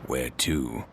Where to?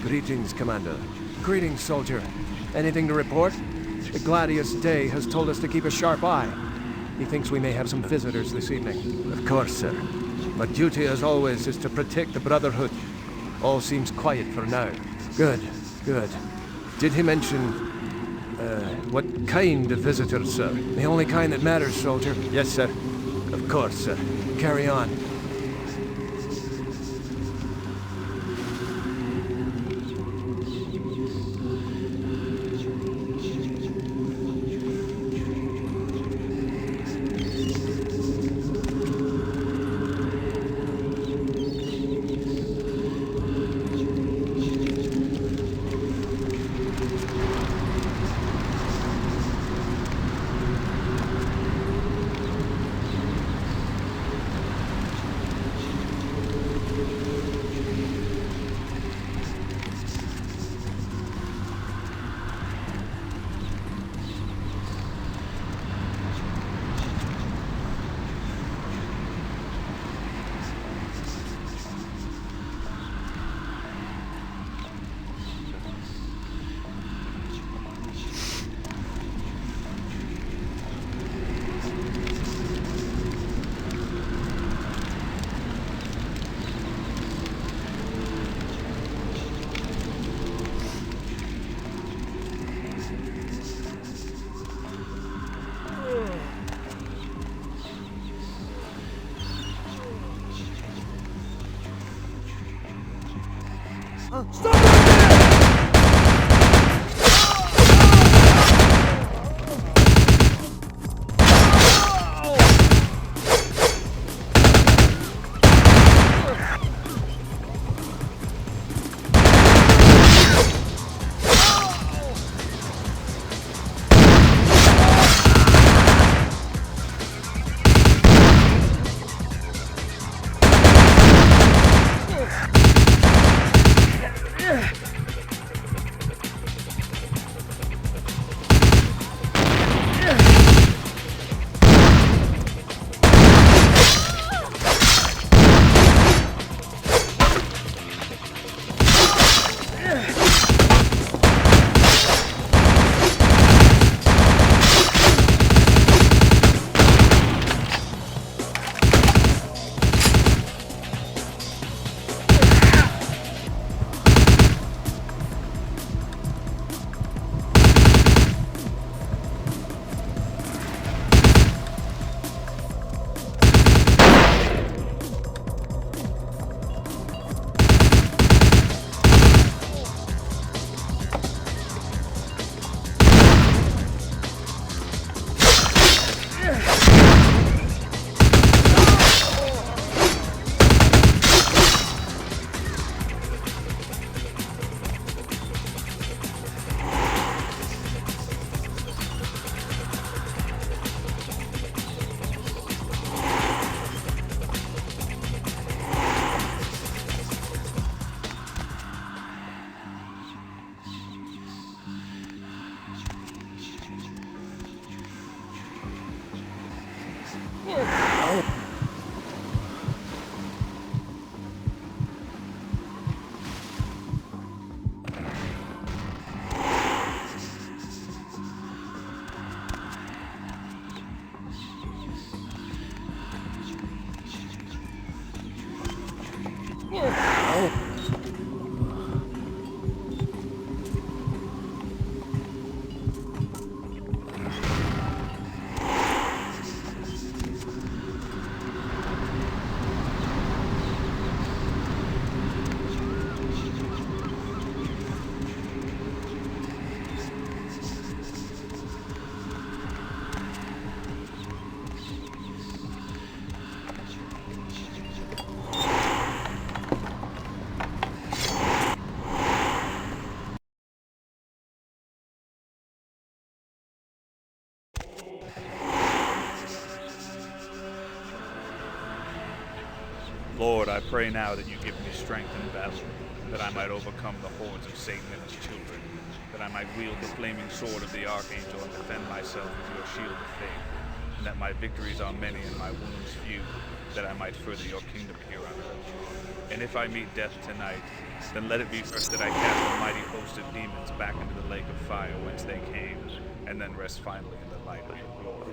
Greetings, Commander. Greetings, soldier. Anything to report? The Gladius Day has told us to keep a sharp eye. He thinks we may have some visitors this evening. Of course, sir. My duty, as always, is to protect the Brotherhood. All seems quiet for now. Good, good. Did he mention, what kind of visitors, sir? The only kind that matters, soldier. Yes, sir. Of course, sir. Carry on. Lord, I pray now that you give me strength in battle, that I might overcome the hordes of Satan and his children, that I might wield the flaming sword of the Archangel and defend myself with your shield of faith, and that my victories are many and my wounds few, that I might further your kingdom here on earth. And if I meet death tonight, then let it be first that I cast a mighty host of demons back into the lake of fire whence they came, and then rest finally in the light of your glory.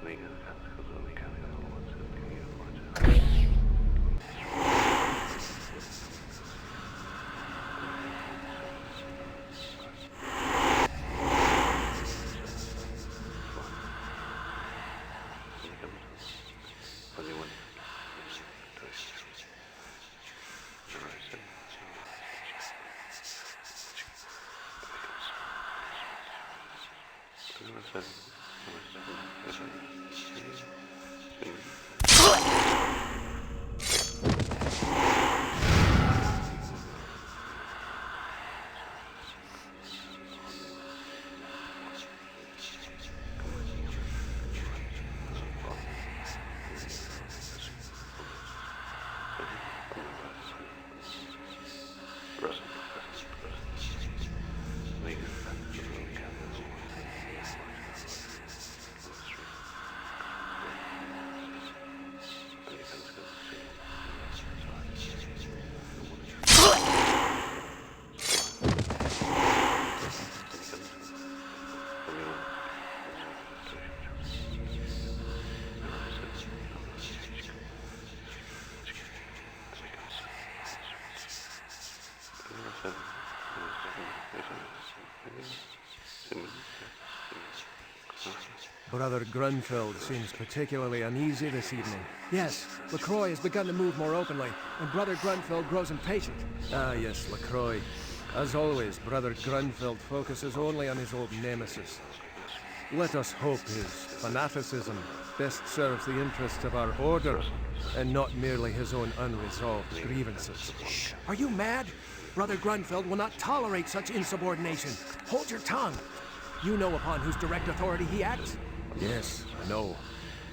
Amen. Brother Grunfeld seems particularly uneasy this evening. Yes, LaCroix has begun to move more openly, and Brother Grunfeld grows impatient. Ah, yes, LaCroix. As always, Brother Grunfeld focuses only on his old nemesis. Let us hope his fanaticism best serves the interests of our order, and not merely his own unresolved grievances. Shh! Are you mad? Brother Grunfeld will not tolerate such insubordination. Hold your tongue. You know upon whose direct authority he acts? Yes, I know.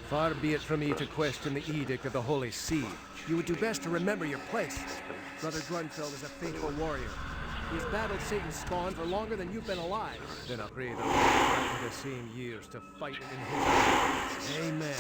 Far be it from me to question the edict of the Holy See. You would do best to remember your place. Brother Grunfeld is a faithful warrior. He's battled Satan's spawn for longer than you've been alive. Then I pray that we'll grant the same years to fight in his name. Amen.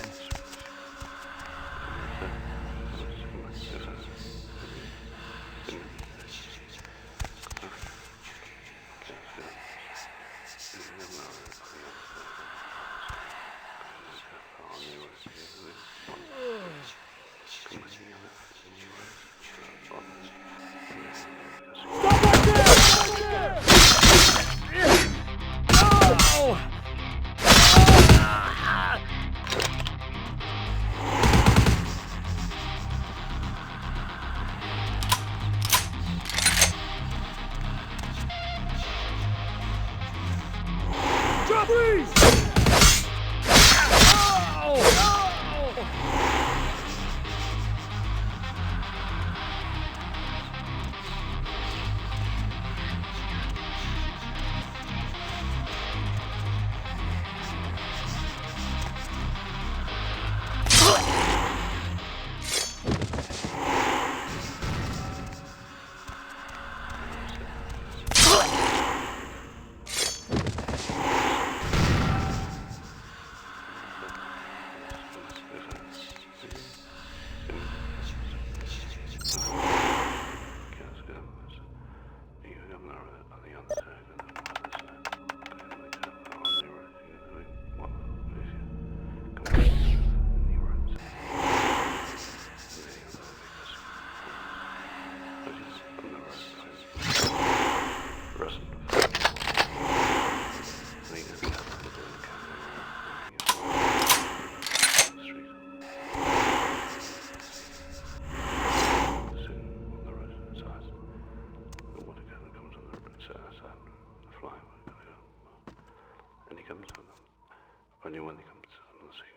Only when they come to the scene,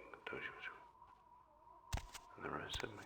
and the rest of them.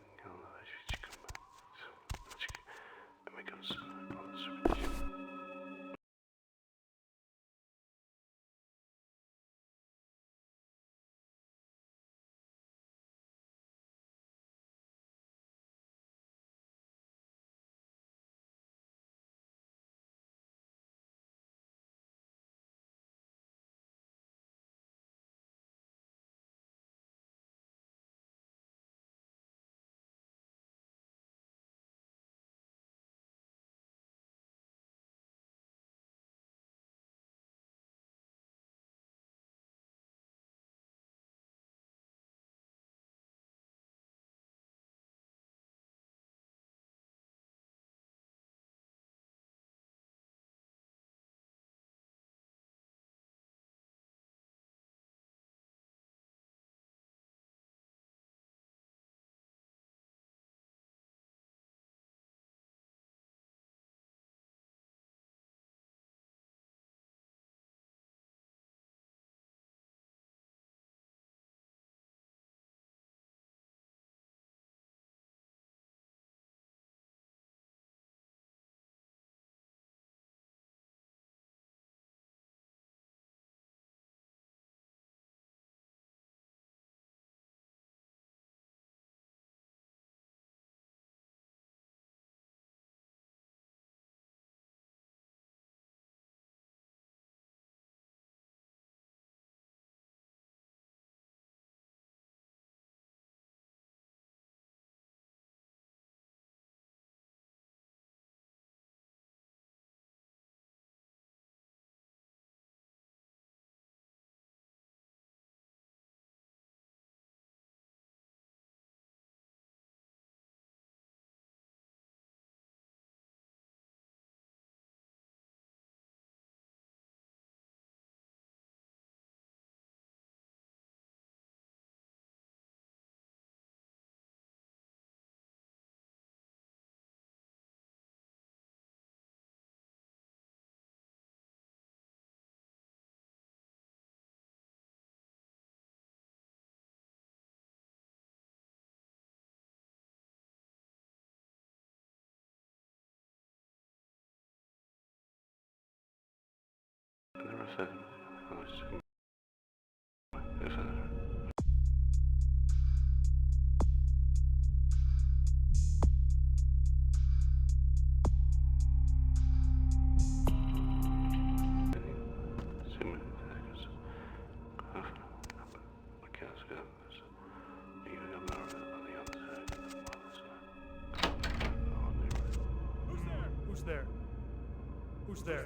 Who's there?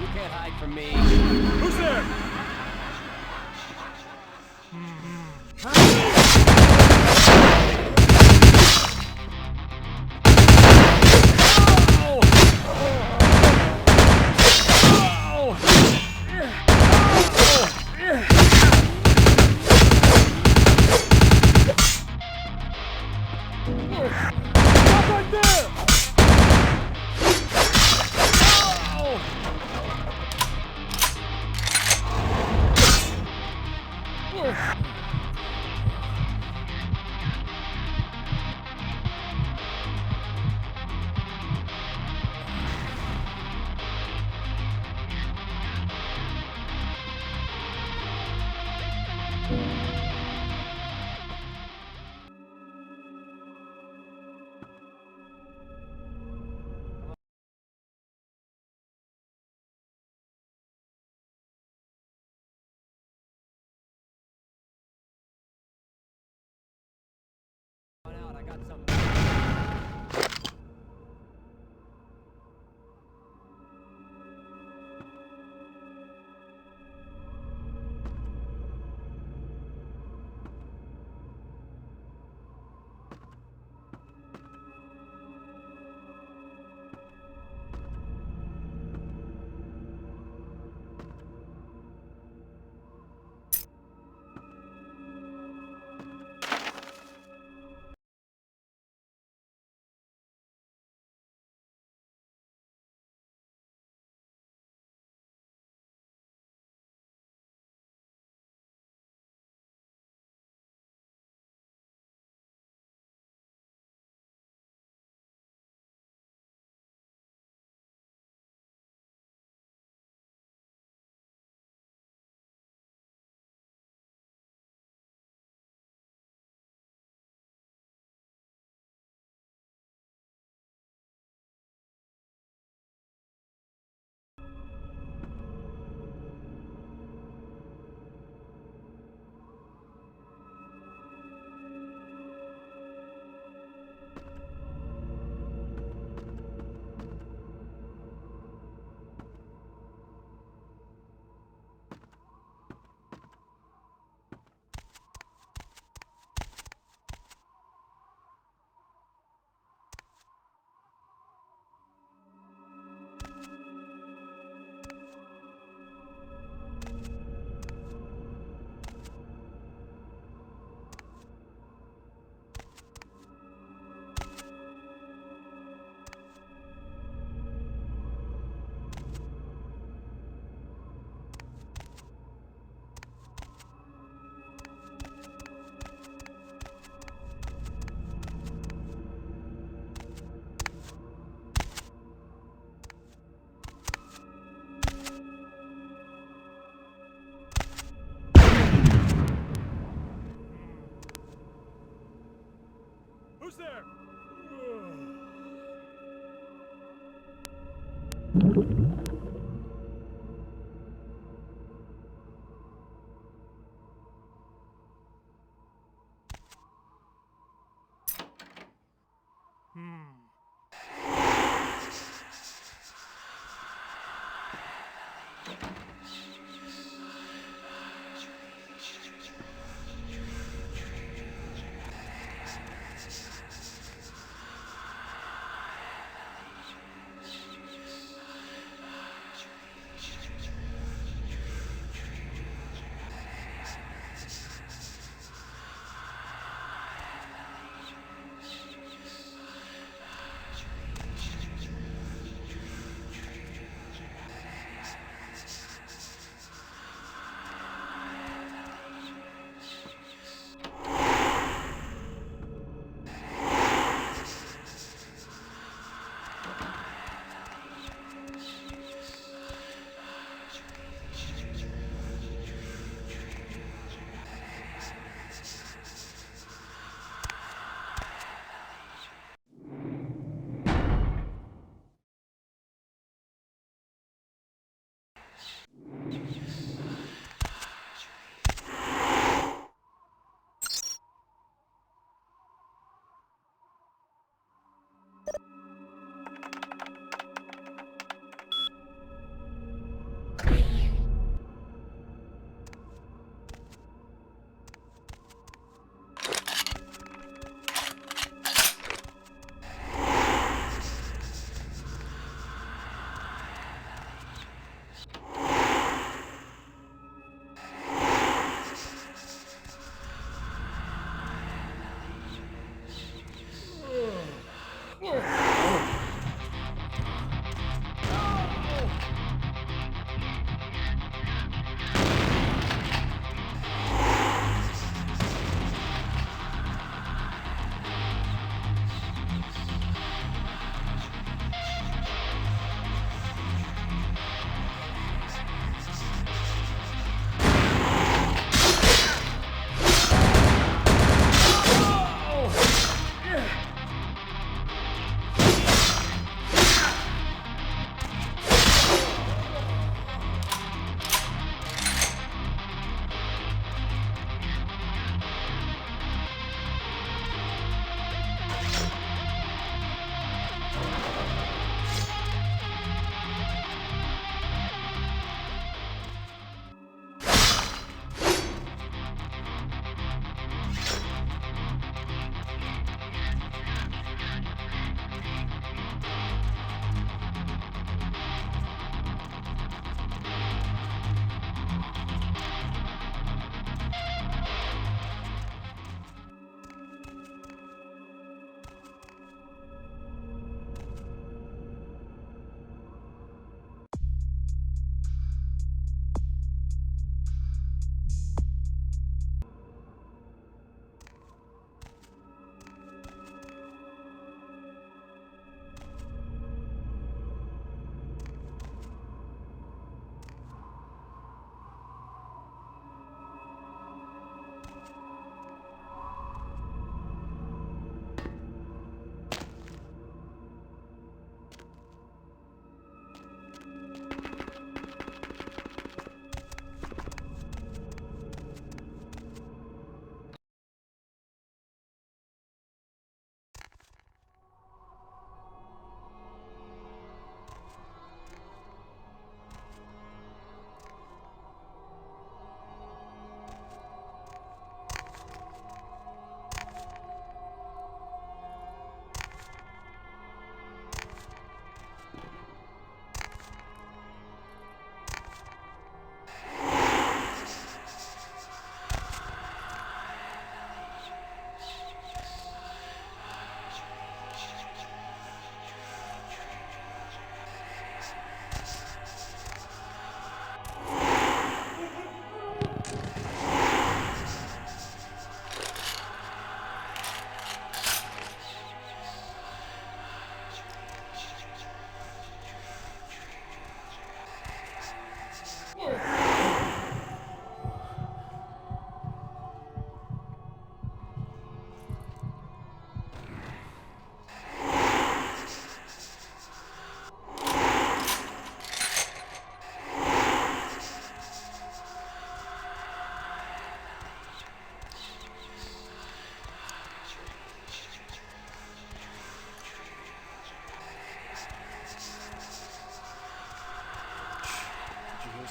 You can't hide from me. Who's there? I got some. Who's there?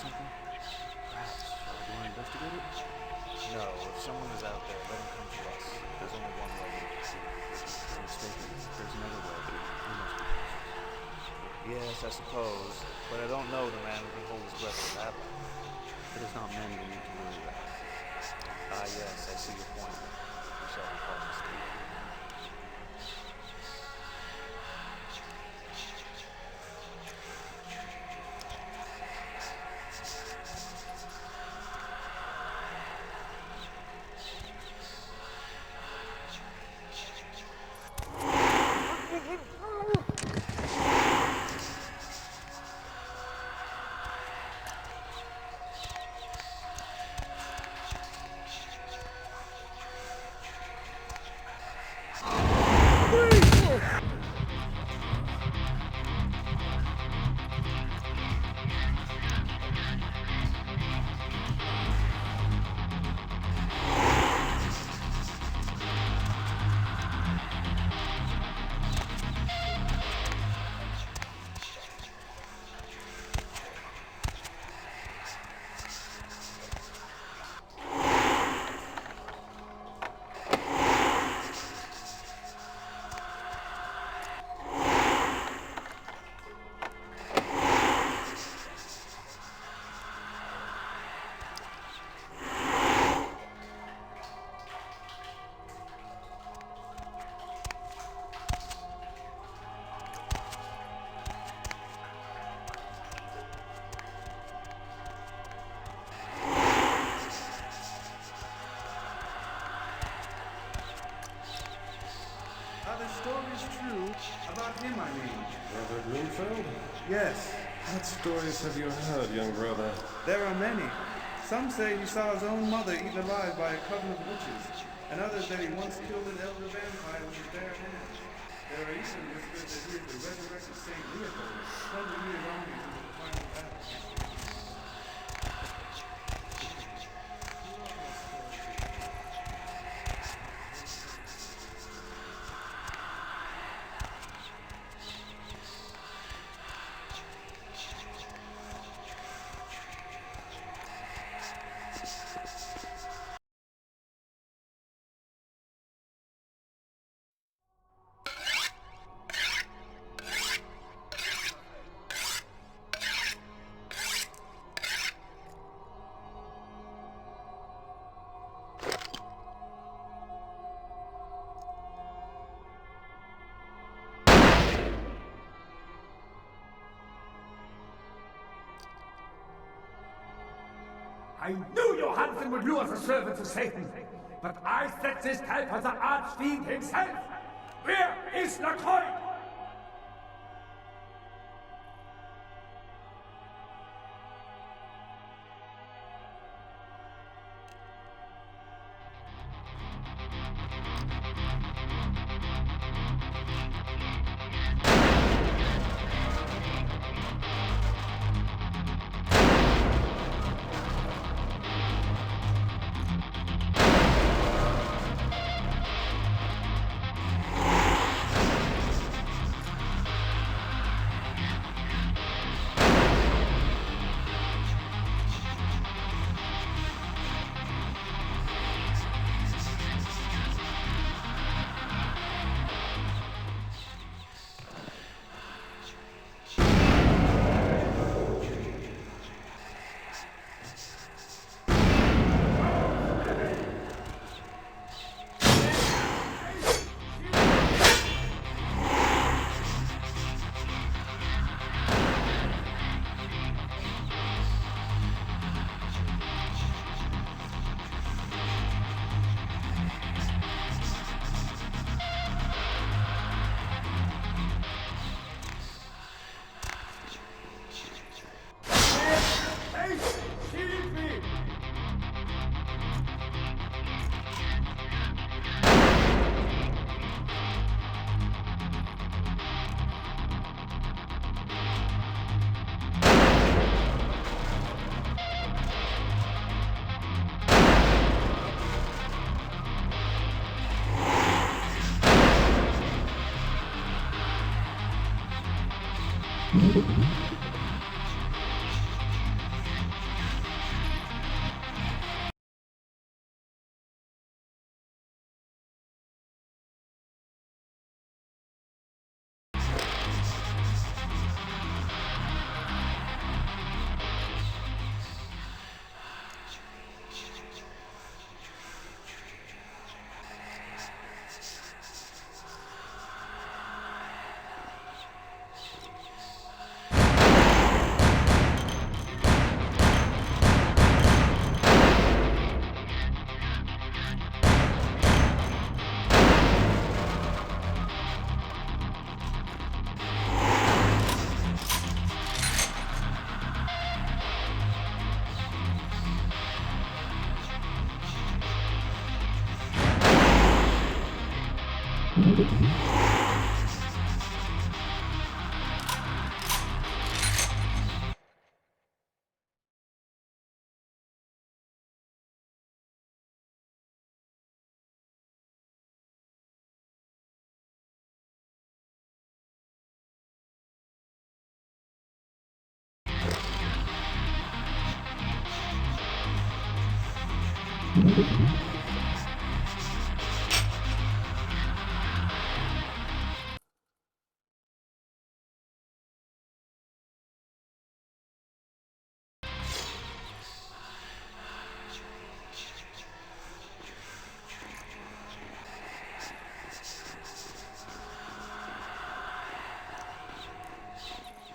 something? Perhaps. Do you want to investigate it? No, if someone is out there, let him come to us. There's only one way. You're mistaken. There's another way. We must be cautious. Yes, I suppose, but I don't know the man who can hold his breath for that long. It is not men we need to worry about. Ah, yes, I see your point. We shall be cautious. The story's true about him, I mean. Brother Greenfeld? Yes, What stories have you heard, young brother? there are many. Some say he saw his own mother eaten alive by a coven of witches, and others that he once killed an elder vampire with his bare hands. There are even whispers that he is the resurrected Saint Leopold, 100 years armies into the final battle. I knew Johansen would lure the servants of Satan, but I set this type for the archfiend himself. Where is Lacroix?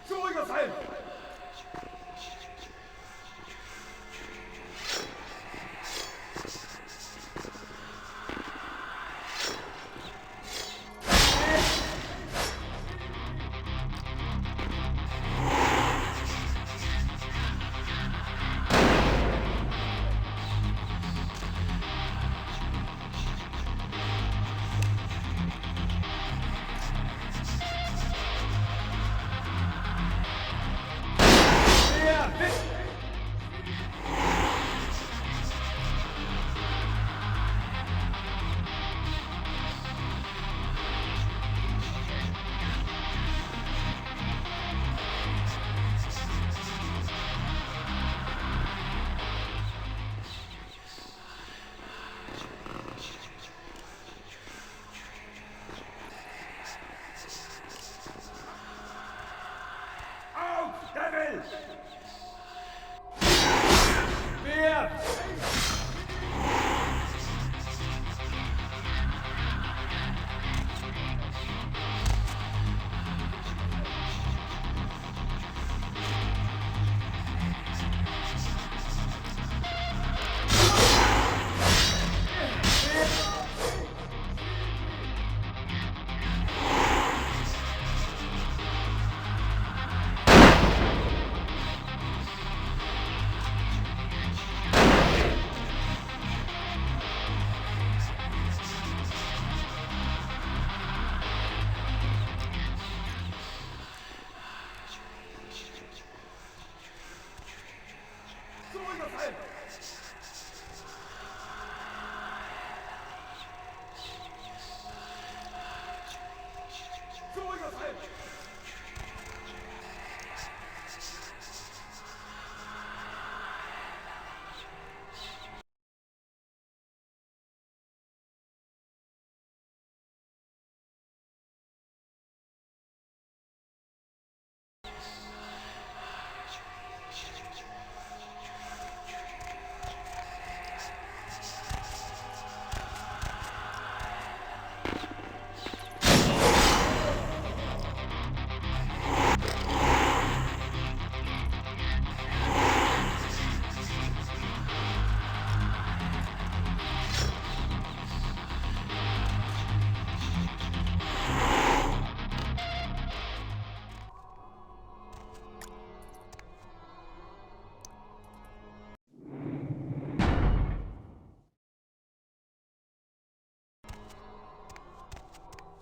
Show yourself! Devil! Wer?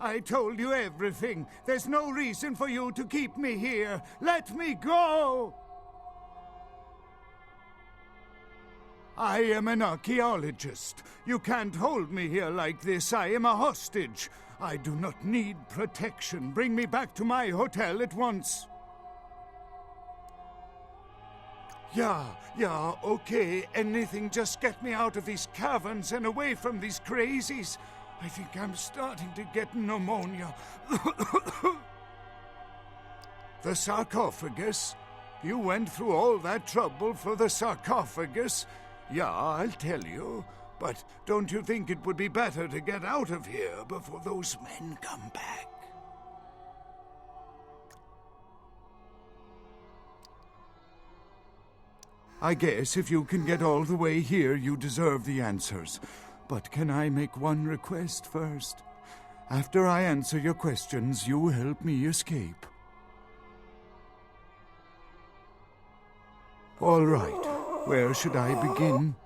I told you everything. There's no reason for you to keep me here. Let me go! I am an archaeologist. You can't hold me here like this. I am a hostage. I do not need protection. Bring me back to my hotel at once. Yeah, okay. Anything, just get me out of these caverns and away from these crazies. I think I'm starting to get pneumonia. The sarcophagus? You went through all that trouble for the sarcophagus? Yeah, I'll tell you. But don't you think it would be better to get out of here before those men come back? I guess if you can get all the way here, you deserve the answers. But can I make one request first? After I answer your questions, you help me escape. All right. Where should I begin?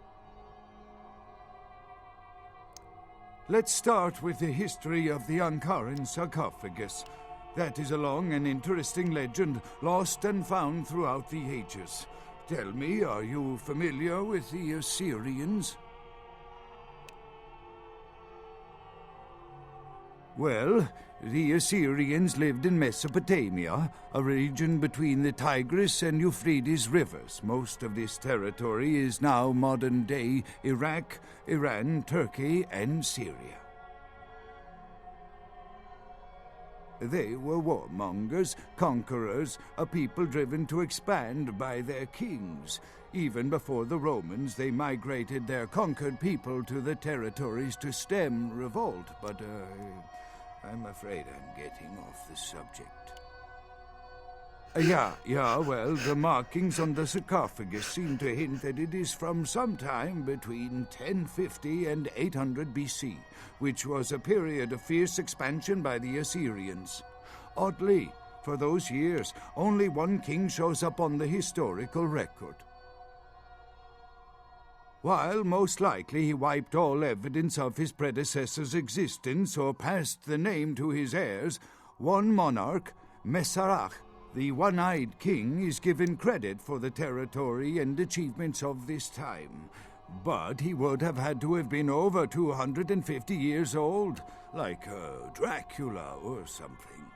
Let's start with the history of the Ankaran sarcophagus. That is a long and interesting legend, lost and found throughout the ages. Tell me, are you familiar with the Assyrians? Well, the Assyrians lived in Mesopotamia, a region between the Tigris and Euphrates rivers. Most of this territory is now modern-day Iraq, Iran, Turkey, and Syria. They were warmongers, conquerors, a people driven to expand by their kings. Even before the Romans, they migrated their conquered people to the territories to stem revolt, but I'm afraid I'm getting off the subject. Well, the markings on the sarcophagus seem to hint that it is from sometime between 1050 and 800 BC, which was a period of fierce expansion by the Assyrians. Oddly, for those years, only one king shows up on the historical record. While most likely he wiped all evidence of his predecessor's existence or passed the name to his heirs, one monarch, Mesarach, the one-eyed king, is given credit for the territory and achievements of this time. But he would have had to have been over 250 years old, like Dracula or something.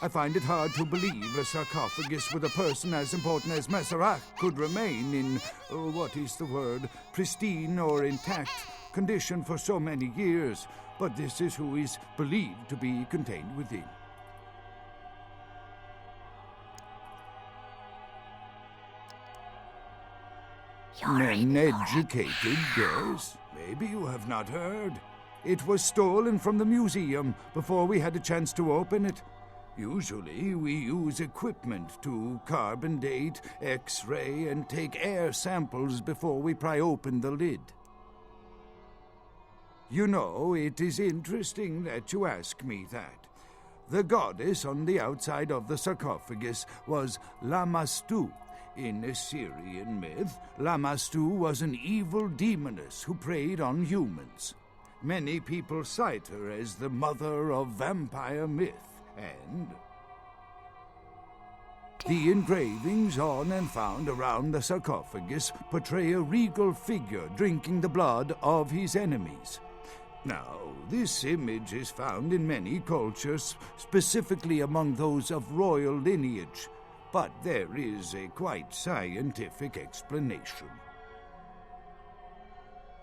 I find it hard to believe a sarcophagus with a person as important as Mesarach could remain in, pristine or intact condition for so many years, but this is who is believed to be contained within. Men educated, yes. Maybe you have not heard. It was stolen from the museum before we had a chance to open it. Usually, we use equipment to carbon date, X-ray, and take air samples before we pry open the lid. You know, it is interesting that you ask me that. The goddess on the outside of the sarcophagus was Lamastu. In Assyrian myth, Lamastu was an evil demoness who preyed on humans. Many people cite her as the mother of vampire myth. And the engravings on and found around the sarcophagus portray a regal figure drinking the blood of his enemies. Now, this image is found in many cultures, specifically among those of royal lineage, but there is a quite scientific explanation.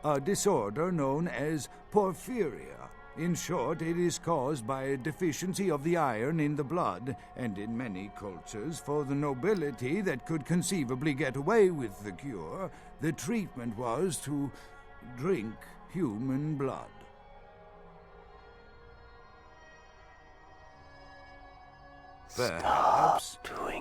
A disorder known as porphyria. In short, it is caused by a deficiency of the iron in the blood, and in many cultures, for the nobility that could conceivably get away with the cure, the treatment was to drink human blood. Perhaps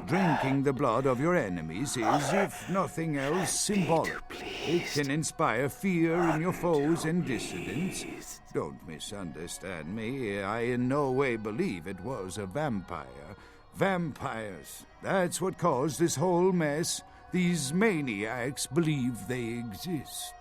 drinking the blood of your enemies is, if nothing else, symbolic. It can inspire fear in your foes and dissidents. Don't misunderstand me. I in no way believe it was a vampire. Vampires. That's what caused this whole mess. These maniacs believe they exist.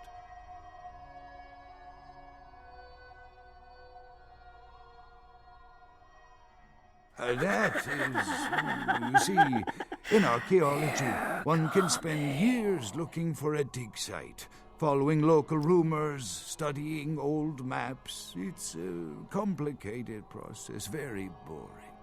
That is, you see, in archaeology, one can spend years looking for a dig site, following local rumors, studying old maps. It's a complicated process, very boring.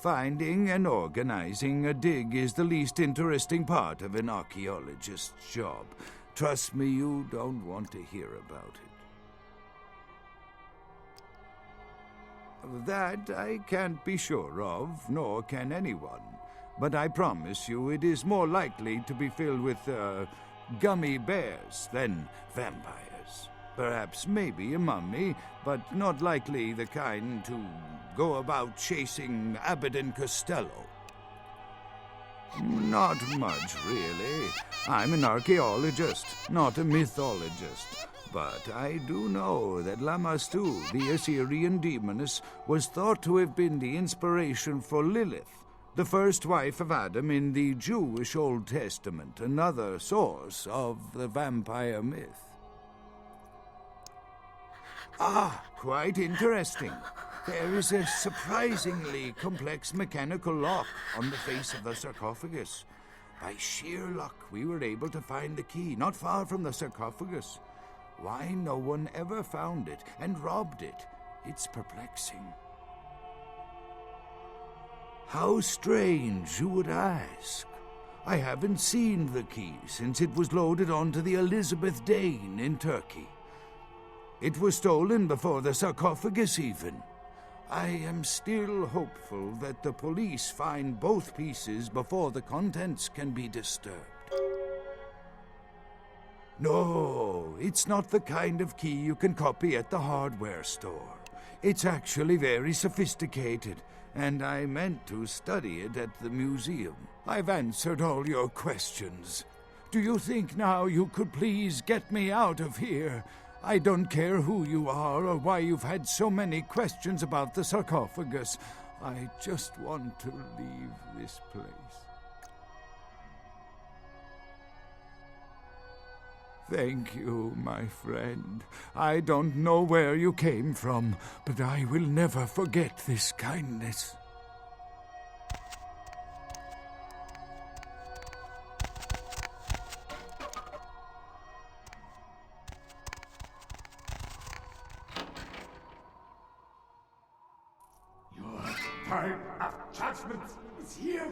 Finding and organizing a dig is the least interesting part of an archaeologist's job. Trust me, you don't want to hear about it. That I can't be sure of, nor can anyone. But I promise you it is more likely to be filled with, gummy bears than vampires. Perhaps maybe a mummy, but not likely the kind to go about chasing Abbott and Costello. Not much, really. I'm an archaeologist, not a mythologist. But I do know that Lamastu, the Assyrian demoness, was thought to have been the inspiration for Lilith, the first wife of Adam in the Jewish Old Testament, another source of the vampire myth. Ah, quite interesting. There is a surprisingly complex mechanical lock on the face of the sarcophagus. By sheer luck, we were able to find the key not far from the sarcophagus. Why no one ever found it and robbed it, it's perplexing. How strange, you would ask. I haven't seen the key since it was loaded onto the Elizabeth Dane in Turkey. It was stolen before the sarcophagus even. I am still hopeful that the police find both pieces before the contents can be disturbed. No, it's not the kind of key you can copy at the hardware store. It's actually very sophisticated, and I meant to study it at the museum. I've answered all your questions. Do you think now you could please get me out of here? I don't care who you are or why you've had so many questions about the sarcophagus. I just want to leave this place. Thank you, my friend. I don't know where you came from, but I will never forget this kindness. Your time of judgment is here.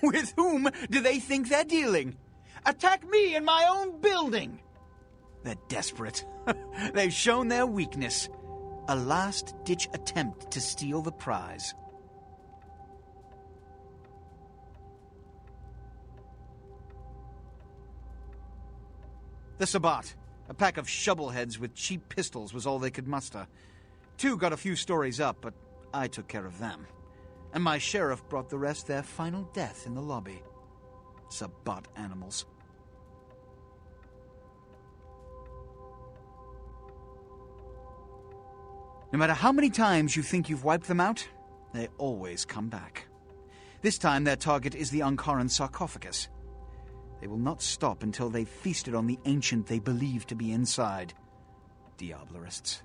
With whom do they think they're dealing? Attack me in my own building! They're desperate. They've shown their weakness. A last-ditch attempt to steal the prize. The Sabbat. A pack of shovelheads with cheap pistols was all they could muster. Two got a few stories up, but I took care of them. And my sheriff brought the rest their final death in the lobby. Sabbat animals. No matter how many times you think you've wiped them out, they always come back. This time their target is the Ankaran sarcophagus. They will not stop until they've feasted on the ancient they believe to be inside. Diablerists.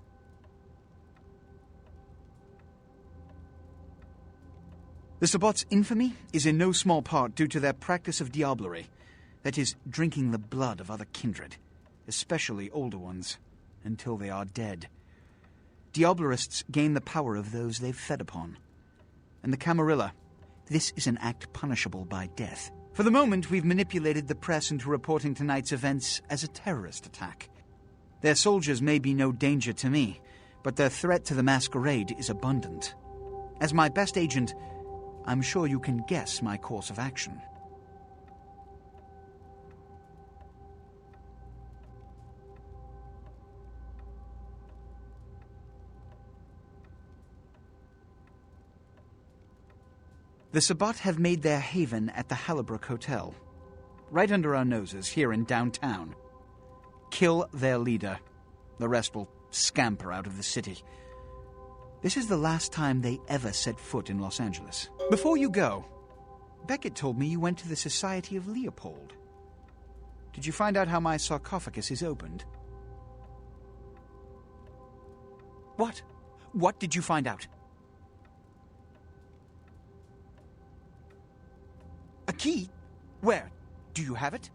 The Sabbat's infamy is in no small part due to their practice of diablerie, that is, drinking the blood of other kindred, especially older ones, until they are dead. Diablerists gain the power of those they've fed upon. And the Camarilla, this is an act punishable by death. For the moment, we've manipulated the press into reporting tonight's events as a terrorist attack. Their soldiers may be no danger to me, but their threat to the masquerade is abundant. As my best agent, I'm sure you can guess my course of action. The Sabbat have made their haven at the Hallibrook Hotel, right under our noses here in downtown. Kill their leader. The rest will scamper out of the city. This is the last time they ever set foot in Los Angeles. Before you go, Beckett told me you went to the Society of Leopold. Did you find out how my sarcophagus is opened? What? What did you find out? A key? Where? Do you have it?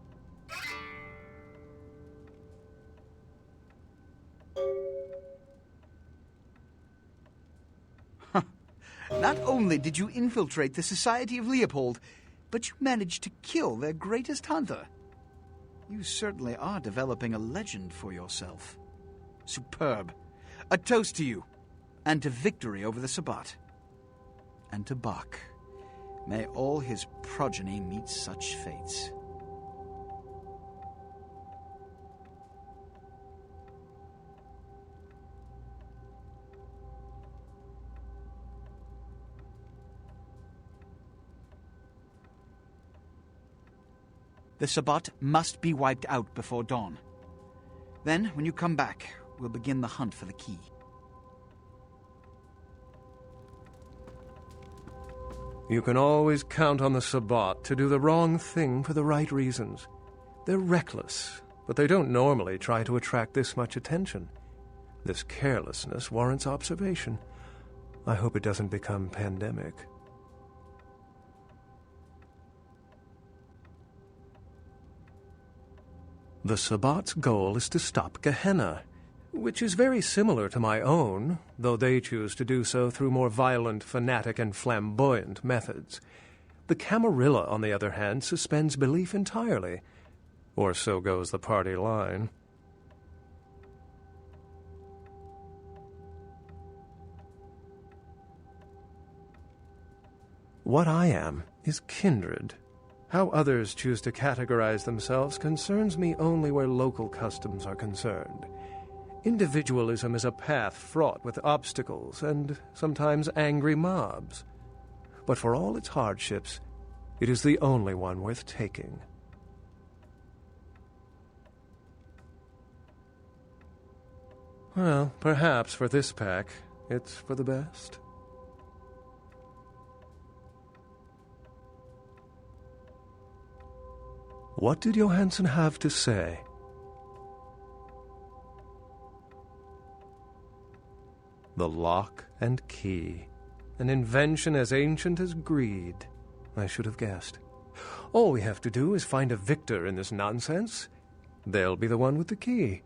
Not only did you infiltrate the Society of Leopold, but you managed to kill their greatest hunter. You certainly are developing a legend for yourself. Superb. A toast to you, and to victory over the Sabbat. And to Bach. May all his progeny meet such fates. The Sabbat must be wiped out before dawn. Then, when you come back, we'll begin the hunt for the key. You can always count on the Sabbat to do the wrong thing for the right reasons. They're reckless, but they don't normally try to attract this much attention. This carelessness warrants observation. I hope it doesn't become pandemic. The Sabbat's goal is to stop Gehenna, which is very similar to my own, though they choose to do so through more violent, fanatic, and flamboyant methods. The Camarilla, on the other hand, suspends belief entirely, or so goes the party line. What I am is kindred. How others choose to categorize themselves concerns me only where local customs are concerned. Individualism is a path fraught with obstacles and sometimes angry mobs. But for all its hardships, it is the only one worth taking. Well, perhaps for this pack, it's for the best. What did Johansson have to say? The lock and key. An invention as ancient as greed. I should have guessed. All we have to do is find a victor in this nonsense. They'll be the one with the key.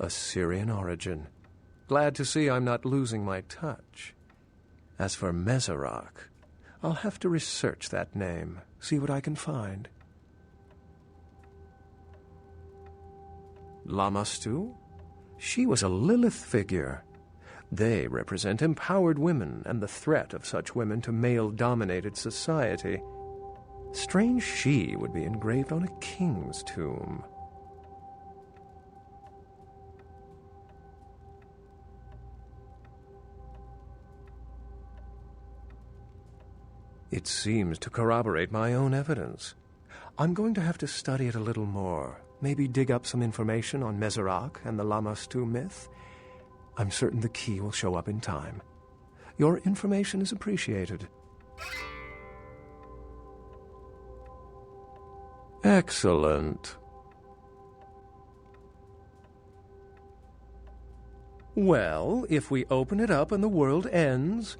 Assyrian origin. Glad to see I'm not losing my touch. As for Mezerak, I'll have to research that name, see what I can find. Lamastu? She was a Lilith figure. They represent empowered women and the threat of such women to male-dominated society. Strange she would be engraved on a king's tomb. It seems to corroborate my own evidence. I'm going to have to study it a little more. Maybe dig up some information on Mezerak and the Lamastu myth. I'm certain the key will show up in time. Your information is appreciated. Excellent. Well, if we open it up and the world ends,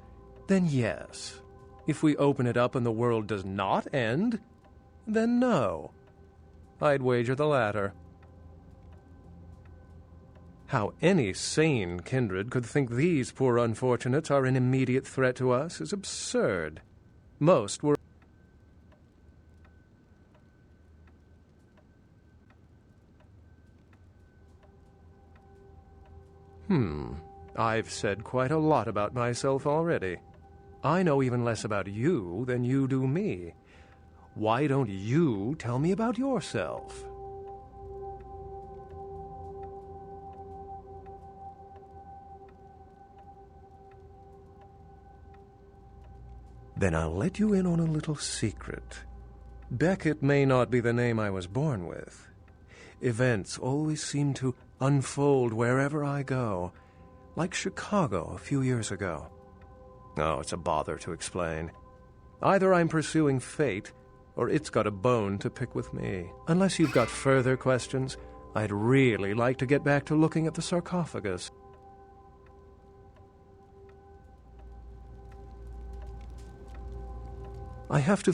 then yes. If we open it up and the world does not end, then no. I'd wager the latter. How any sane kindred could think these poor unfortunates are an immediate threat to us is absurd. Most were... I've said quite a lot about myself already. I know even less about you than you do me. Why don't you tell me about yourself? Then I'll let you in on a little secret. Beckett may not be the name I was born with. Events always seem to unfold wherever I go, like Chicago a few years ago. Oh, it's a bother to explain. Either I'm pursuing fate, or it's got a bone to pick with me. Unless you've got further questions, I'd really like to get back to looking at the sarcophagus. I have to...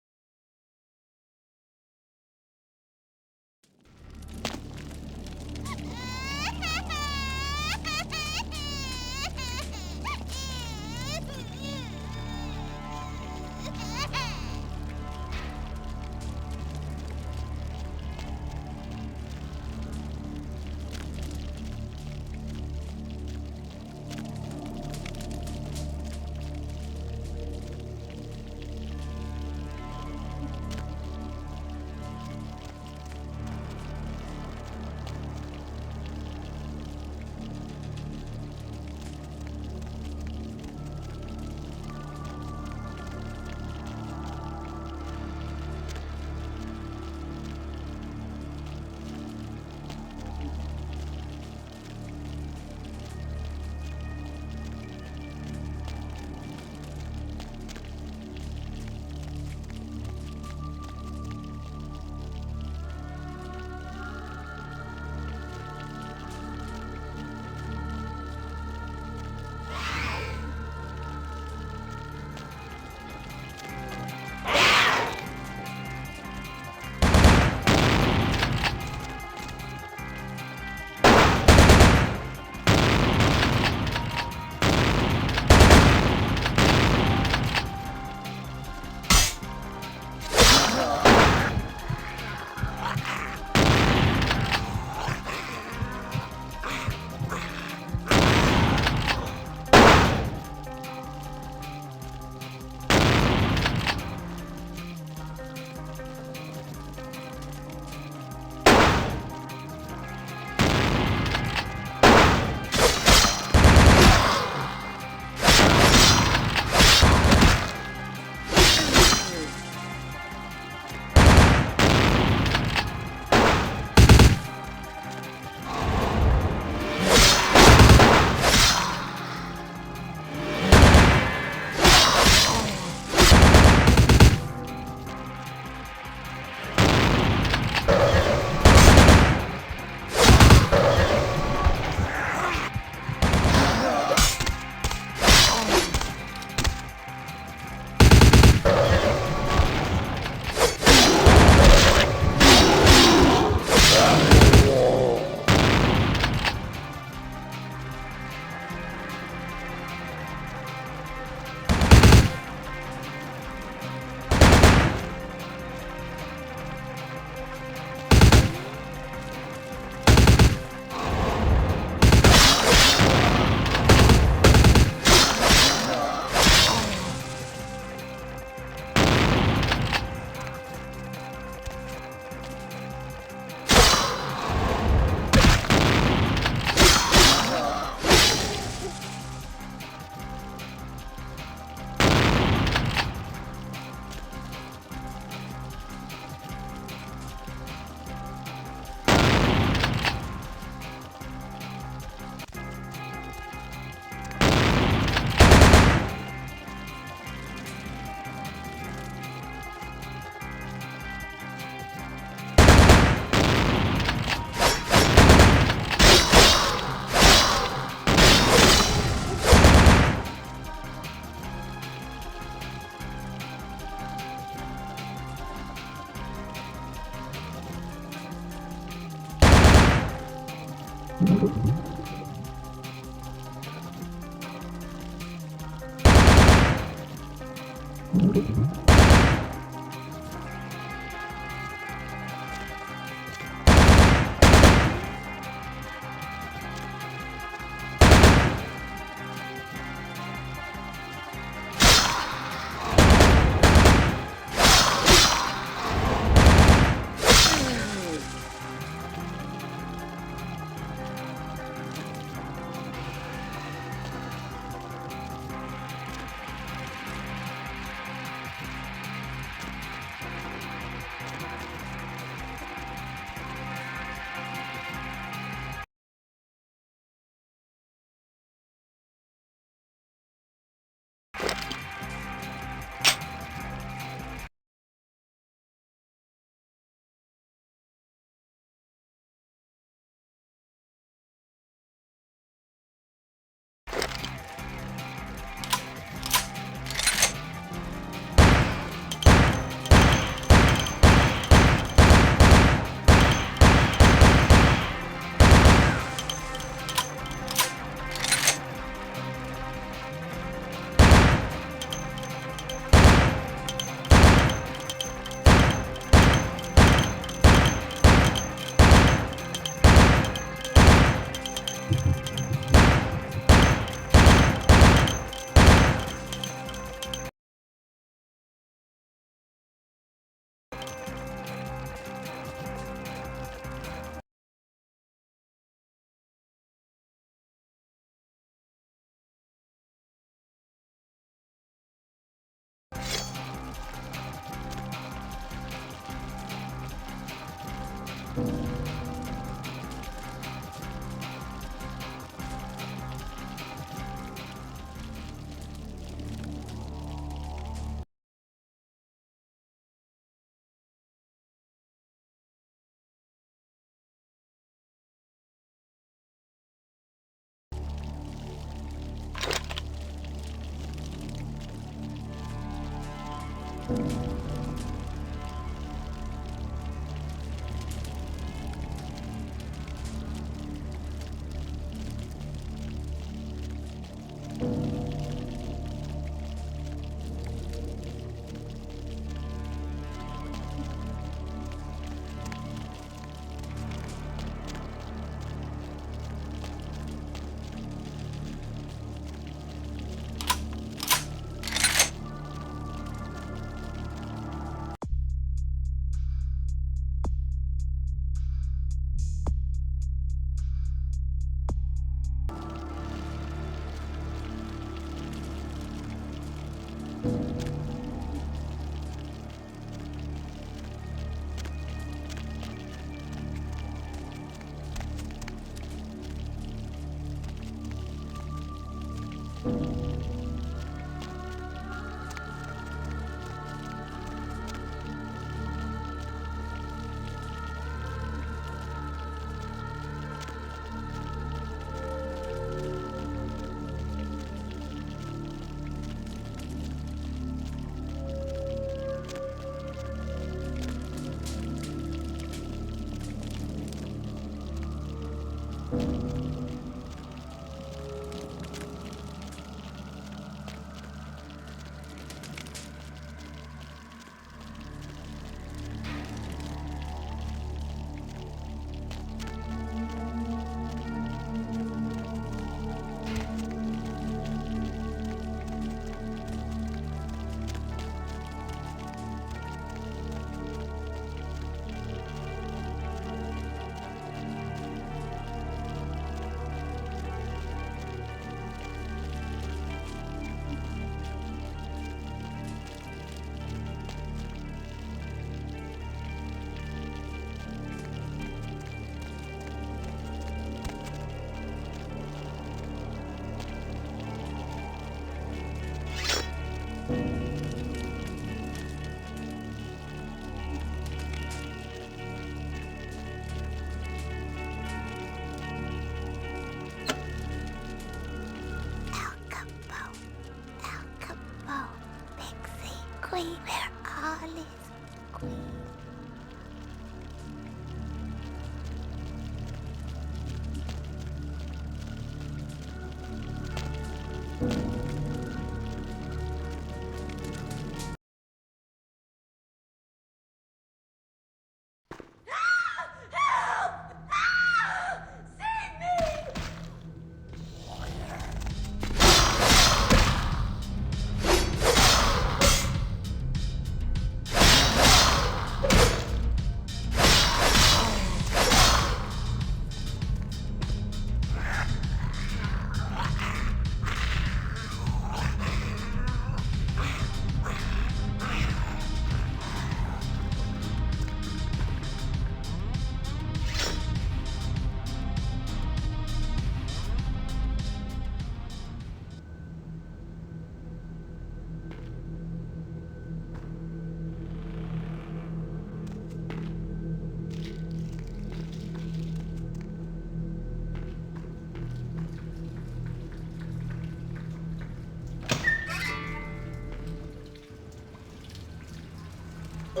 I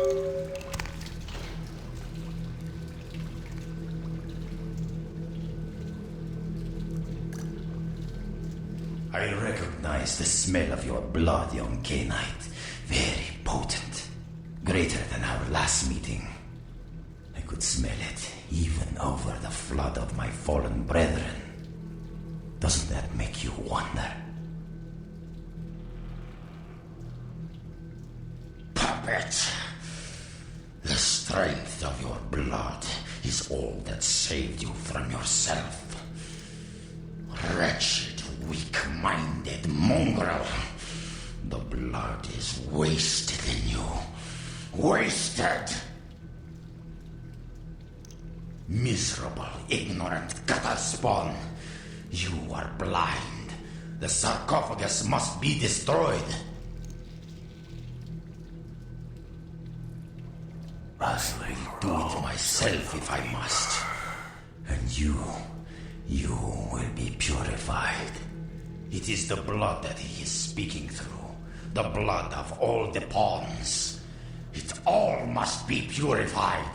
recognize the smell of your blood, young K-Knight. Very potent. Greater than our last meeting. I could smell it, even over the flood of my fallen brethren. Doesn't that make you wonder? Puppet! The strength of your blood is all that saved you from yourself. Wretched, weak-minded mongrel. The blood is wasted in you. Wasted! Miserable, ignorant gutter spawn. You are blind. The sarcophagus must be destroyed. I'll do it myself if I must. And you will be purified. It is the blood that he is speaking through. The blood of all the pawns. It all must be purified.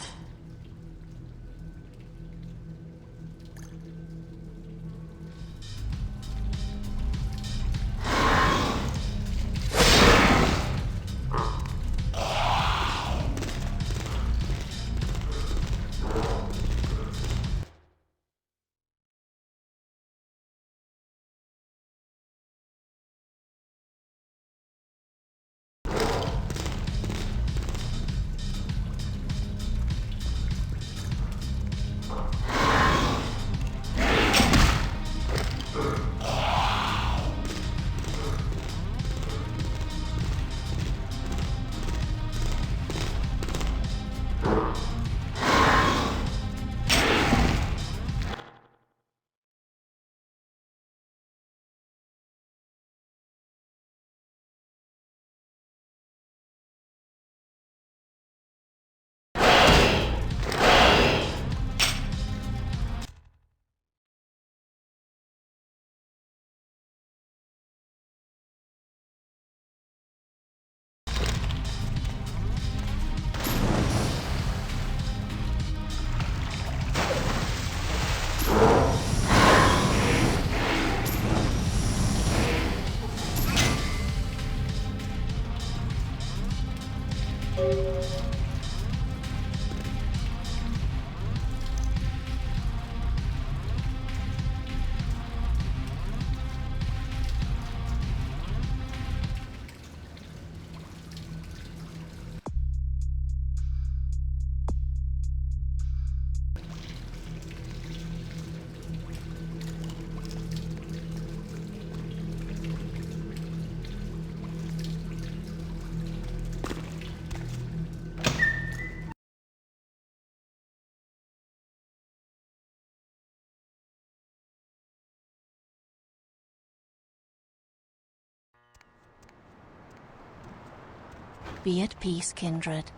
Be at peace, kindred.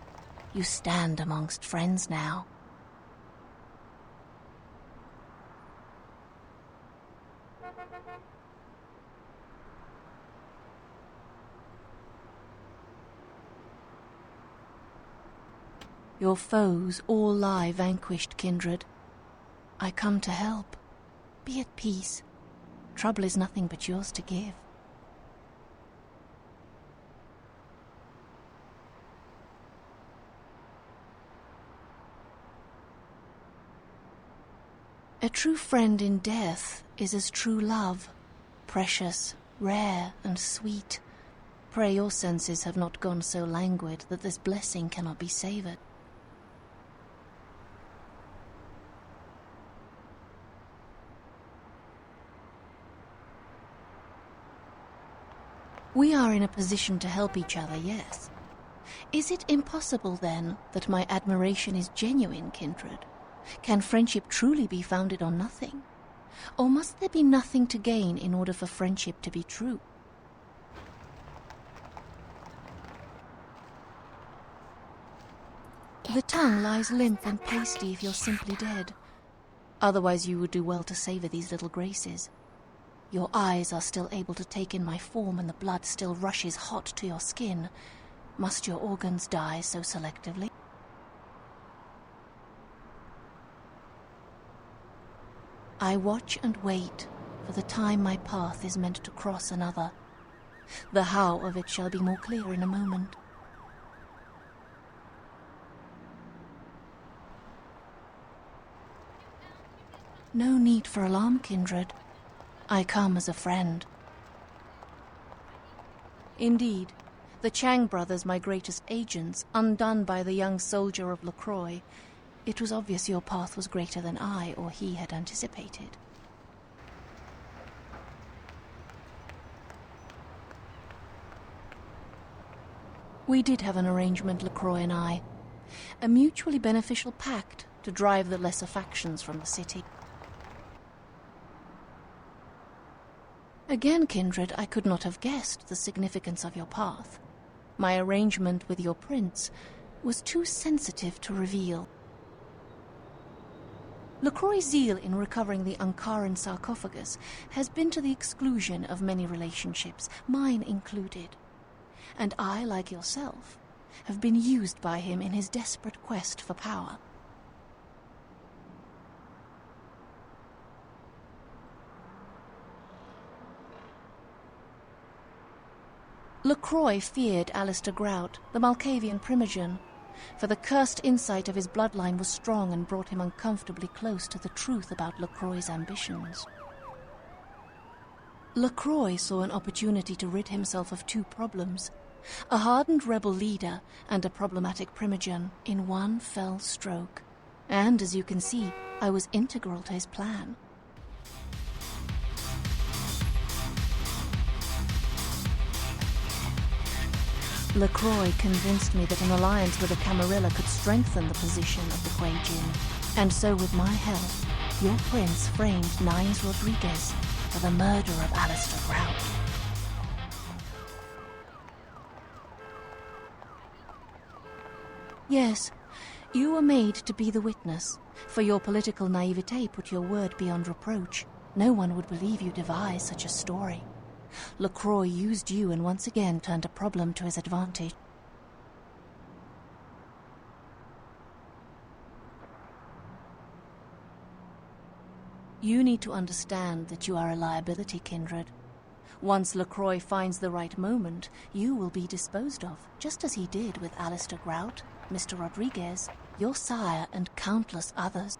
You stand amongst friends now. Your foes all lie vanquished, kindred. I come to help. Be at peace. Trouble is nothing but yours to give. A true friend in death is as true love, precious, rare, and sweet. Pray your senses have not gone so languid that this blessing cannot be savoured. We are in a position to help each other, yes. Is it impossible, then, that my admiration is genuine, kindred? Can friendship truly be founded on nothing? Or must there be nothing to gain in order for friendship to be true? The tongue lies limp and pasty if you're simply dead. Otherwise you would do well to savour these little graces. Your eyes are still able to take in my form and the blood still rushes hot to your skin. Must your organs die so selectively? I watch and wait for the time my path is meant to cross another. The how of it shall be more clear in a moment. No need for alarm, kindred. I come as a friend. Indeed, the Chang brothers, my greatest agents, undone by the young soldier of LaCroix, it was obvious your path was greater than I or he had anticipated. We did have an arrangement, LaCroix and I. A mutually beneficial pact to drive the lesser factions from the city. Again, kindred, I could not have guessed the significance of your path. My arrangement with your prince was too sensitive to reveal. LaCroix's zeal in recovering the Ankaran sarcophagus has been to the exclusion of many relationships, mine included. And I, like yourself, have been used by him in his desperate quest for power. LaCroix feared Alistair Grout, the Malkavian primogen, for the cursed insight of his bloodline was strong and brought him uncomfortably close to the truth about LaCroix's ambitions. LaCroix saw an opportunity to rid himself of two problems, a hardened rebel leader and a problematic primogen, in one fell stroke. And, as you can see, I was integral to his plan. LaCroix convinced me that an alliance with the Camarilla could strengthen the position of the Kuei Jin. And so, with my help, your prince framed Nines Rodriguez for the murder of Alistair Grout. Yes, you were made to be the witness, for your political naivete put your word beyond reproach. No one would believe you devised such a story. LaCroix used you and once again turned a problem to his advantage. You need to understand that you are a liability, kindred. Once LaCroix finds the right moment, you will be disposed of, just as he did with Alistair Grout, Mr. Rodriguez, your sire, and countless others.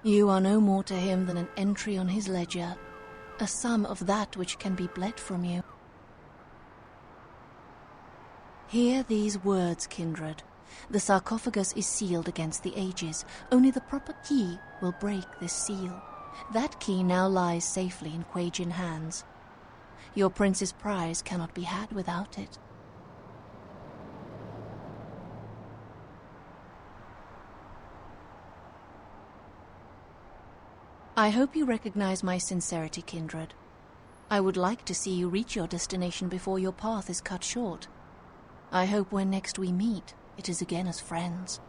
You are no more to him than an entry on his ledger, a sum of that which can be bled from you. Hear these words, kindred. The sarcophagus is sealed against the ages. Only the proper key will break this seal. That key now lies safely in Kuei Jin hands. Your prince's prize cannot be had without it. I hope you recognize my sincerity, kindred. I would like to see you reach your destination before your path is cut short. I hope when next we meet, it is again as friends.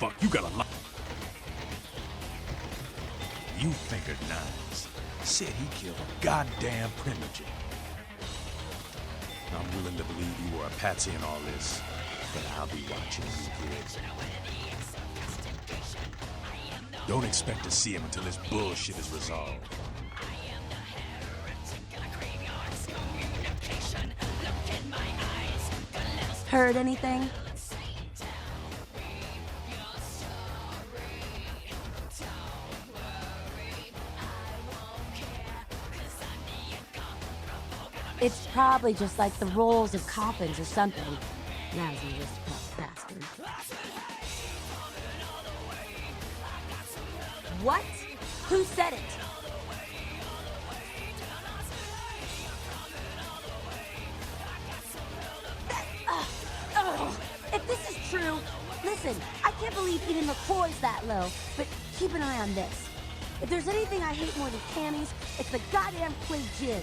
Fuck, you got a lot. You fingered Nines. Said he killed a goddamn primogen. I'm willing to believe you were a patsy in all this, but I'll be watching you, kid. Don't expect to see him until this bullshit is resolved. Heard anything? It's probably just like the rolls of coffins or something. Lousy wrist-cuff bastard. What? Who said it? If this is true, listen, I can't believe even LaCroix's that low, but keep an eye on this. If there's anything I hate more than camis, it's the goddamn Quay Gin.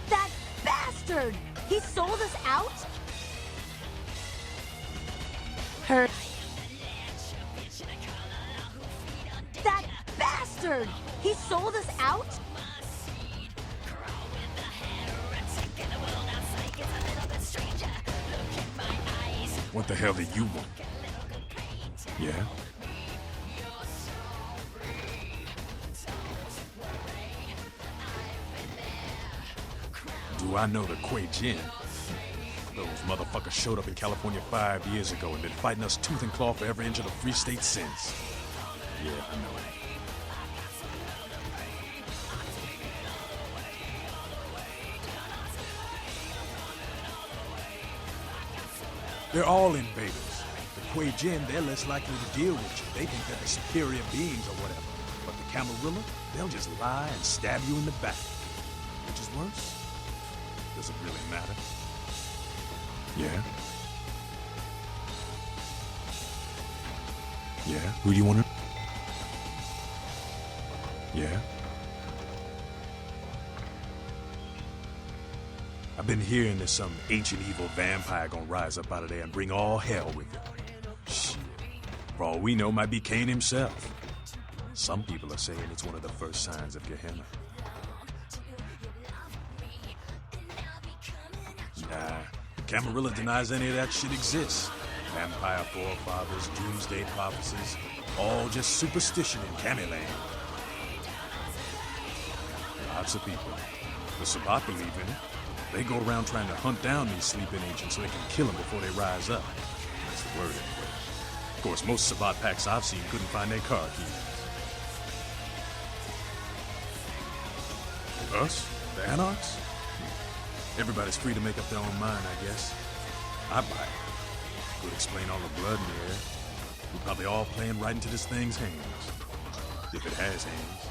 That bastard! He sold us out? Her. That bastard! He sold us out? What the hell do you want? Yeah? Do I know the Quay Gin? Those motherfuckers showed up in California 5 years ago and been fighting us tooth and claw for every inch of the free state since. Yeah, I know it. They're all invaders. The Quay Gin, they're less likely to deal with you. They think they're the superior beings or whatever. But the Camarilla, they'll just lie and stab you in the back. Which is worse? Does it really matter? Yeah? Yeah? Who do you want to... Yeah? I've been hearing there's some ancient evil vampire gonna rise up out of there and bring all hell with him. Shit. For all we know, might be Cain himself. Some people are saying it's one of the first signs of Gehenna. Nah, Camarilla denies any of that shit exists. Vampire forefathers, doomsday prophecies, all just superstition in Camiland. Lots of people. The Sabbat believe in it. They go around trying to hunt down these sleeping ancients so they can kill them before they rise up. That's the word anyway. Of course, most Sabbat packs I've seen couldn't find their car keys. Us? The Anarchs? Everybody's free to make up their own mind, I guess. I buy it. Could explain all the blood in the air. We're probably all playing right into this thing's hands. If it has hands.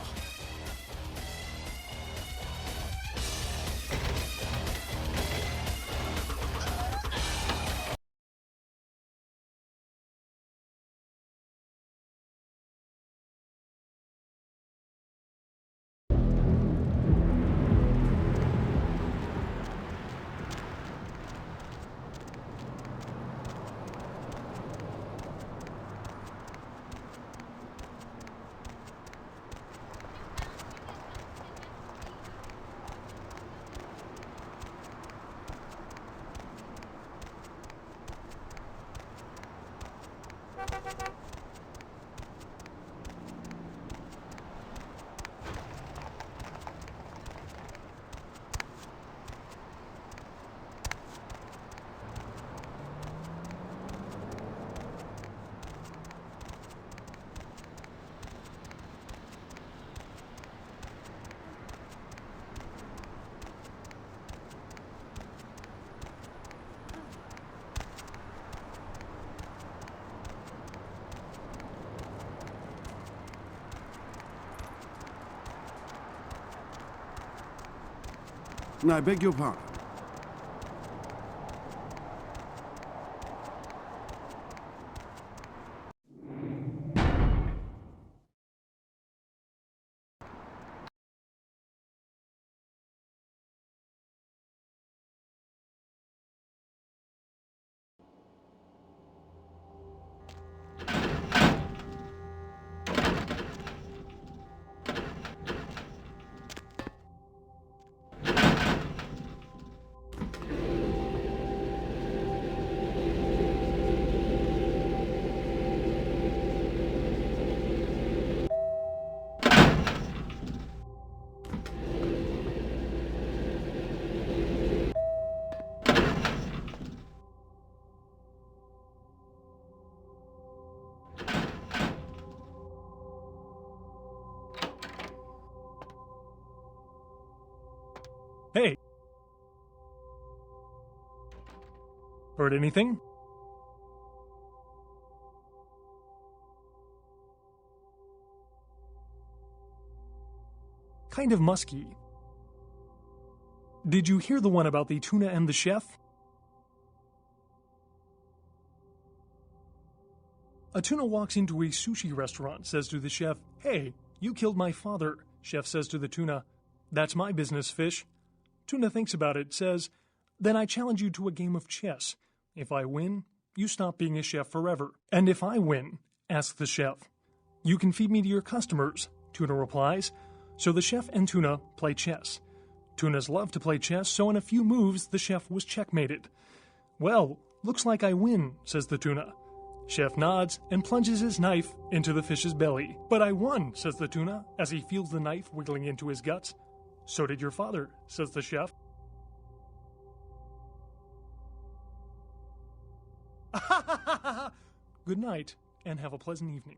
I beg your pardon. Heard anything? Kind of musky. Did you hear the one about the tuna and the chef? A tuna walks into a sushi restaurant, says to the chef, "Hey, you killed my father." Chef says to the tuna, "That's my business, fish." Tuna thinks about it, says, "Then I challenge you to a game of chess. If I win, you stop being a chef forever. And if I win," asks the chef, "you can feed me to your customers." Tuna replies. So the chef and tuna play chess. Tunas love to play chess, so in a few moves, the chef was checkmated. "Well, looks like I win," says the tuna. Chef nods and plunges his knife into the fish's belly. "But I won," says the tuna, as he feels the knife wiggling into his guts. "So did your father," says the chef. Good night, and have a pleasant evening.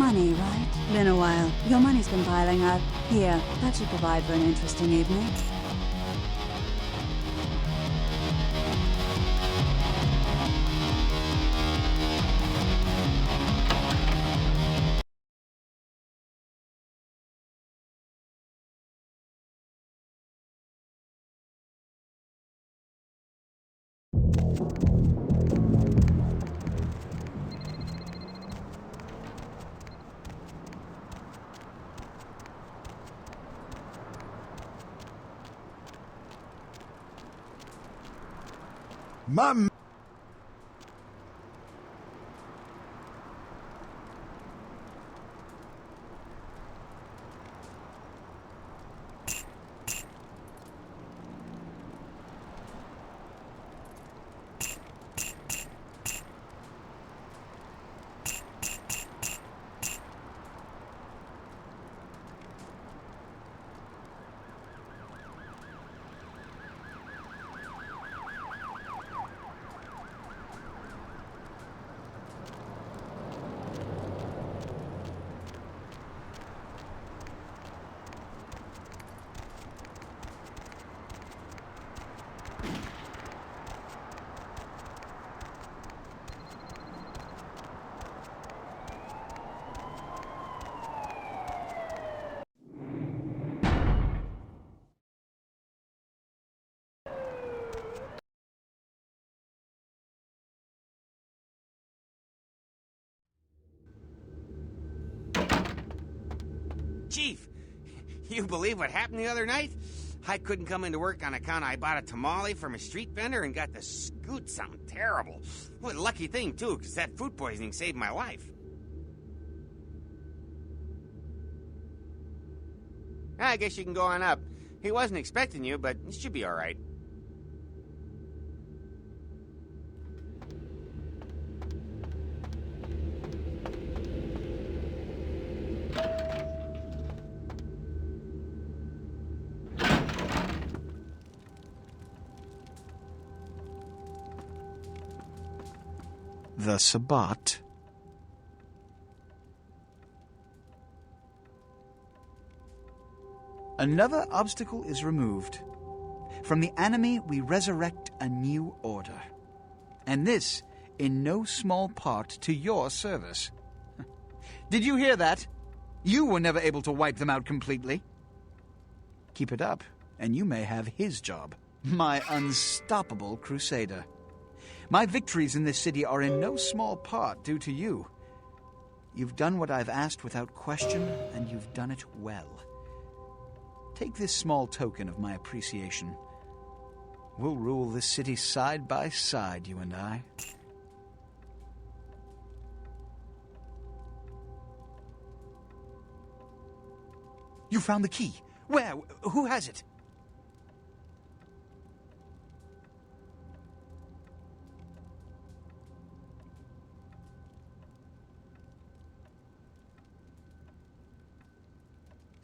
Money, right? Been a while. Your money's been piling up. Here, that should provide for an interesting evening. Mum! Chief, you believe what happened the other night? I couldn't come into work on account I bought a tamale from a street vendor and got to scoot something terrible. What a lucky thing, too, because that food poisoning saved my life. I guess you can go on up. He wasn't expecting you, but it should be all right. The Sabbat. Another obstacle is removed. From the enemy, we resurrect a new order. And this, in no small part, to your service. Did you hear that? You were never able to wipe them out completely. Keep it up, and you may have his job. My unstoppable crusader. My victories in this city are in no small part due to you. You've done what I've asked without question, and you've done it well. Take this small token of my appreciation. We'll rule this city side by side, you and I. You found the key. Where? Who has it?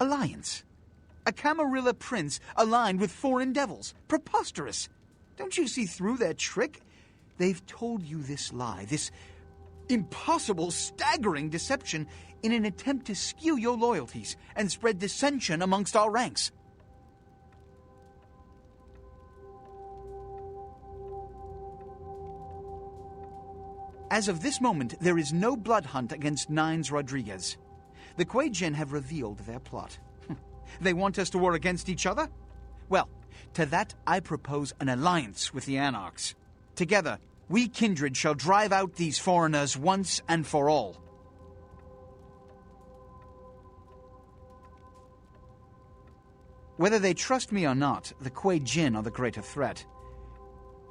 Alliance. A Camarilla prince aligned with foreign devils. Preposterous. Don't you see through their trick? They've told you this lie, this impossible, staggering deception in an attempt to skew your loyalties and spread dissension amongst our ranks. As of this moment, there is no blood hunt against Nines Rodriguez. The Kuei-jin have revealed their plot. They want us to war against each other? Well, to that I propose an alliance with the Anarchs. Together, we kindred shall drive out these foreigners once and for all. Whether they trust me or not, the Kuei-jin are the greater threat.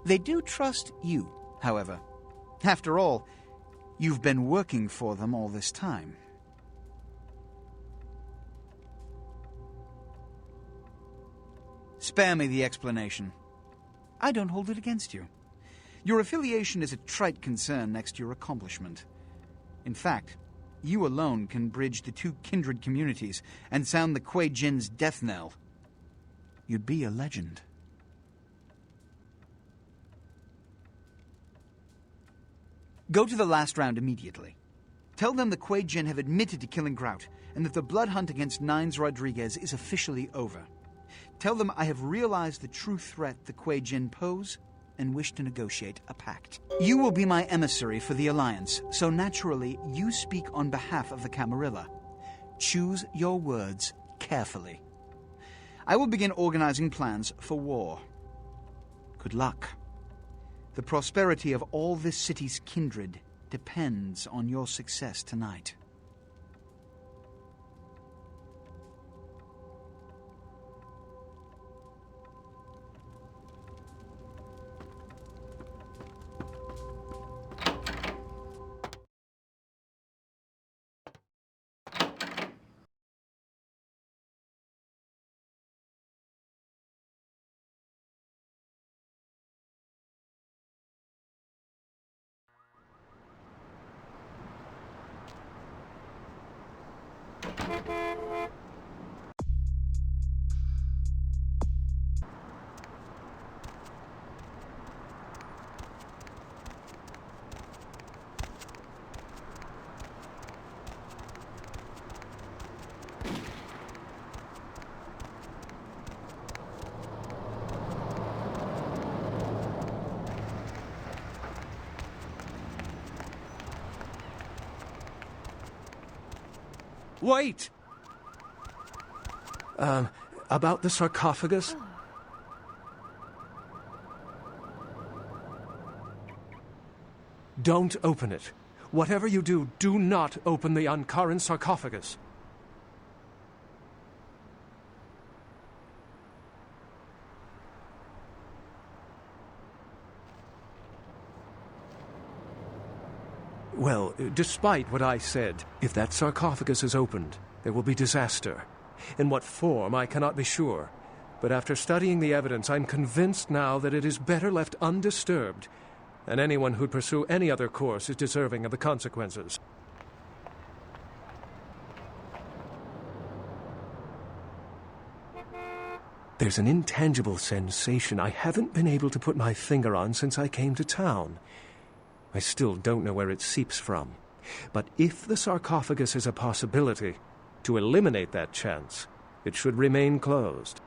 They do trust you, however. After all, you've been working for them all this time. Spare me the explanation. I don't hold it against you. Your affiliation is a trite concern next to your accomplishment. In fact, you alone can bridge the two kindred communities and sound the Kuei-jin's death knell. You'd be a legend. Go to the last round immediately. Tell them the Kuei Jin have admitted to killing Grout, and that the blood hunt against Nines Rodriguez is officially over. Tell them I have realized the true threat the Kuei Jin pose, and wish to negotiate a pact. You will be my emissary for the Alliance, so naturally you speak on behalf of the Camarilla. Choose your words carefully. I will begin organizing plans for war. Good luck. The prosperity of all this city's kindred depends on your success tonight. Wait! About the sarcophagus? Don't open it. Whatever you do, do not open the Ankaran sarcophagus. Well, despite what I said, if that sarcophagus is opened, there will be disaster. In what form, I cannot be sure. But after studying the evidence, I'm convinced now that it is better left undisturbed, and anyone who'd pursue any other course is deserving of the consequences. There's an intangible sensation I haven't been able to put my finger on since I came to town. I still don't know where it seeps from. But if the sarcophagus is a possibility, to eliminate that chance, it should remain closed.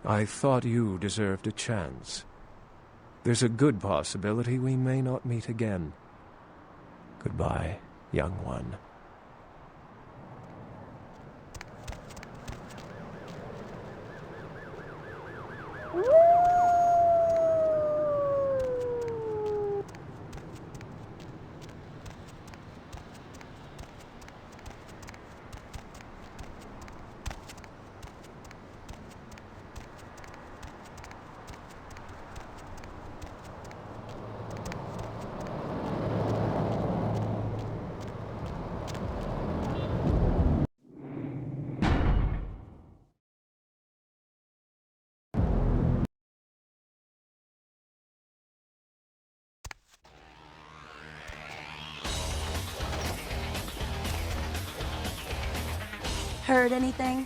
I thought you deserved a chance. There's a good possibility we may not meet again. Goodbye, young one. Heard anything?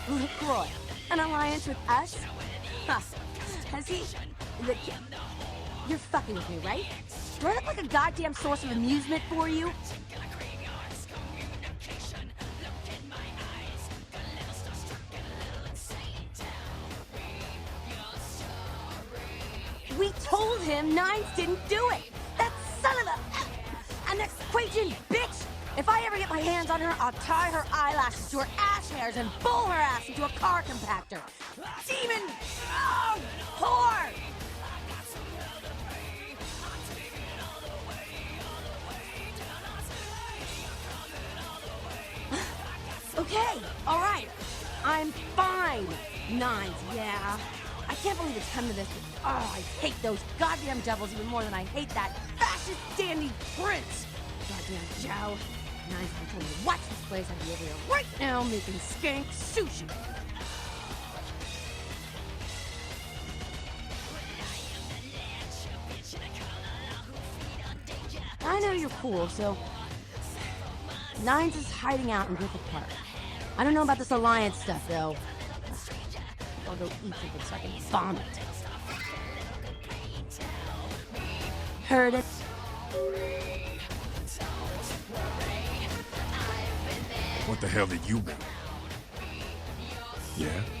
LaCroix, an alliance with us? Huh. Has he... You're fucking with me, right? Do I look like a goddamn source of amusement for you? We told him Nines didn't do it! That son of a... And that Quajin bitch! If I ever get my hands on her, I'll tie her eyelashes to her ass hairs and bowl her ass into a car compactor! Demon... Oh, whore! Okay, alright. I'm fine. Nines, yeah. I can't believe it's come to this, but oh, I hate those goddamn devils even more than I hate that fascist dandy prince. Goddamn Joe. Nines, I'm telling you, watch this place. I'd be over here right now making skank sushi. I I know you're cool, so... Nines is hiding out in Griffith Park. I don't know about this Alliance stuff, though. I'll go eat something so I can vomit. Heard it. What the hell did you do? Yeah?